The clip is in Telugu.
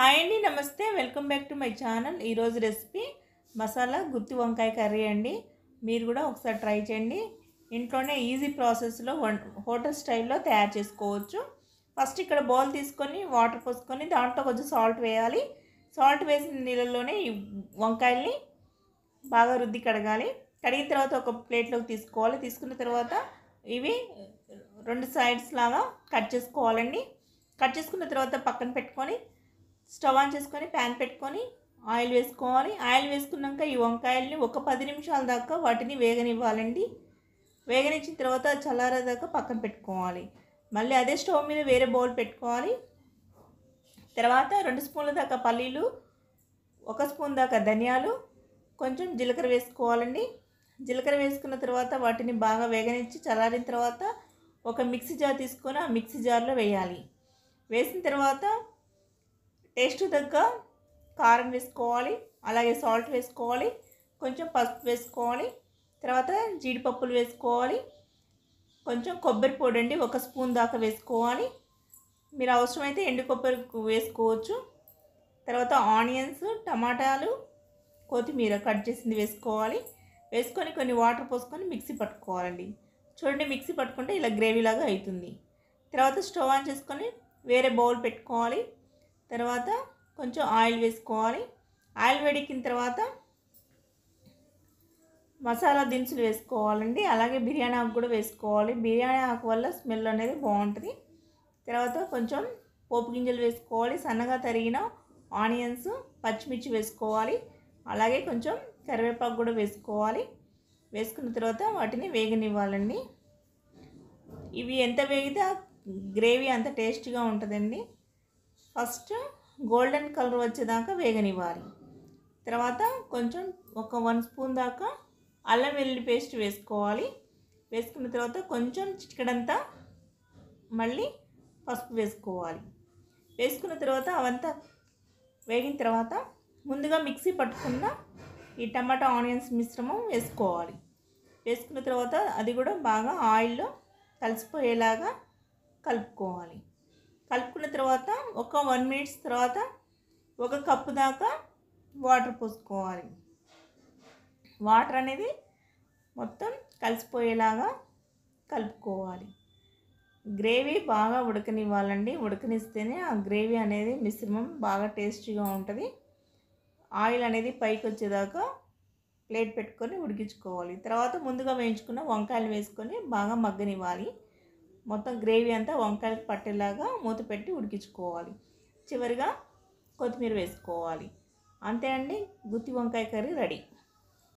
హాయ్ అండి, నమస్తే. Welcome back to my channel. ఈరోజు రెసిపీ మసాలా గుత్తి వంకాయ కర్రీ అండి. మీరు కూడా ఒకసారి ట్రై చేయండి. ఇంట్లోనే ఈజీ ప్రాసెస్లో హోటల్ స్టైల్లో తయారు చేసుకోవచ్చు. ఫస్ట్ ఇక్కడ బౌల్ తీసుకొని వాటర్ పోసుకొని దాంట్లో కొంచెం సాల్ట్ వేయాలి. సాల్ట్ వేసిన నీళ్ళల్లోనే ఈ వంకాయల్ని బాగా రుద్ది కడగాలి. కడిగిన తర్వాత ఒక ప్లేట్లోకి తీసుకోవాలి. తీసుకున్న తర్వాత ఇవి రెండు సైడ్స్ లాగా కట్ చేసుకోవాలండి. కట్ చేసుకున్న తర్వాత పక్కన పెట్టుకొని స్టవ్ ఆన్ చేసుకొని ప్యాన్ పెట్టుకొని ఆయిల్ వేసుకోవాలి. ఆయిల్ వేసుకున్నాక ఈ వంకాయల్ని ఒక 10 నిమిషాల దాకా వాటిని వేగనివ్వాలండి. వేగనిచ్చిన తర్వాత చల్లారేదాకా పక్కన పెట్టుకోవాలి. మళ్ళీ అదే స్టవ్ మీద వేరే బౌల్ పెట్టుకోవాలి. తర్వాత 2 స్పూన్ల దాకా పల్లీలు, 1 స్పూన్ దాకా ధనియాలు, కొంచెం జీలకర్ర వేసుకోవాలండి. జీలకర్ర వేసుకున్న తర్వాత వాటిని బాగా వేగనిచ్చి చల్లారిన తర్వాత ఒక మిక్సీ జార్ తీసుకొని ఆ మిక్సీ జార్లో వేయాలి. వేసిన తర్వాత టేస్ట్ తగ్గ కారం వేసుకోవాలి, అలాగే సాల్ట్ వేసుకోవాలి, కొంచెం పసుపు వేసుకోవాలి. తర్వాత జీడిపప్పులు వేసుకోవాలి, కొంచెం కొబ్బరి పొడి అండి 1 స్పూన్ దాకా వేసుకోవాలి. మీరు అవసరమైతే ఎండు కొబ్బరి వేసుకోవచ్చు. తర్వాత ఆనియన్స్, టమాటాలు, కొత్తిమీర కట్ చేసింది వేసుకోవాలి. వేసుకొని కొన్ని వాటర్ పోసుకొని మిక్సీ పట్టుకోవాలండి. చూడండి, మిక్సీ పట్టుకుంటే ఇలా గ్రేవీ లాగా అవుతుంది. తర్వాత స్టవ్ ఆన్ చేసుకొని వేరే బౌల్ పెట్టుకోవాలి. తర్వాత కొంచెం ఆయిల్ వేసుకోవాలి. ఆయిల్ వేడెక్కిన తర్వాత మసాలా దినుసులు వేసుకోవాలండి. అలాగే బిర్యానీ ఆకు కూడా వేసుకోవాలి. బిర్యానీ ఆకు వల్ల స్మెల్ అనేది బాగుంటుంది. తర్వాత కొంచెం పోపు గింజలు వేసుకోవాలి. సన్నగా తరిగిన ఆనియన్స్, పచ్చిమిర్చి వేసుకోవాలి. అలాగే కొంచెం కరివేపాకు కూడా వేసుకోవాలి. వేసుకున్న తర్వాత వాటిని వేగనివ్వాలండి. ఇవి ఎంత వేగితే గ్రేవీ అంత టేస్టీగా ఉంటుందండి. ఫస్ట్ గోల్డెన్ కలర్ వచ్చేదాకా వేగనివ్వాలి. తర్వాత కొంచెం ఒక 1 స్పూన్ దాకా అల్లం వెల్లుల్లి పేస్ట్ వేసుకోవాలి. వేసుకున్న తర్వాత కొంచెం చిటికెడంతా మళ్ళీ పసుపు వేసుకోవాలి. వేసుకున్న తర్వాత అవంతా వేగిన తర్వాత ముందుగా మిక్సీ పట్టుకున్న ఈ టమాటా ఆనియన్స్ మిశ్రమం వేసుకోవాలి. వేసుకున్న తర్వాత అది కూడా బాగా ఆయిల్లో కలిసిపోయేలాగా కలుపుకోవాలి. కలుపుకున్న తర్వాత ఒక 1 మినిట్స్ తర్వాత 1 కప్పు దాకా వాటర్ పోసుకోవాలి. వాటర్ అనేది మొత్తం కలిసిపోయేలాగా కలుపుకోవాలి. గ్రేవీ బాగా ఉడకనివ్వాలండి. ఉడకనిస్తేనే ఆ గ్రేవీ అనేది మిశ్రమం బాగా టేస్టీగా ఉంటుంది. ఆయిల్ అనేది పైకి వచ్చేదాకా ప్లేట్ పెట్టుకొని ఉడికించుకోవాలి. తర్వాత ముందుగా వేయించుకున్న వంకాయలు వేసుకొని బాగా మగ్గనివ్వాలి. మొత్తం గ్రేవీ అంతా వంకాయలకు పట్టేలాగా మూత పెట్టి ఉడికించుకోవాలి. చివరిగా కొత్తిమీర వేసుకోవాలి. అంతే అండి, గుత్తి వంకాయ కర్రీ రెడీ.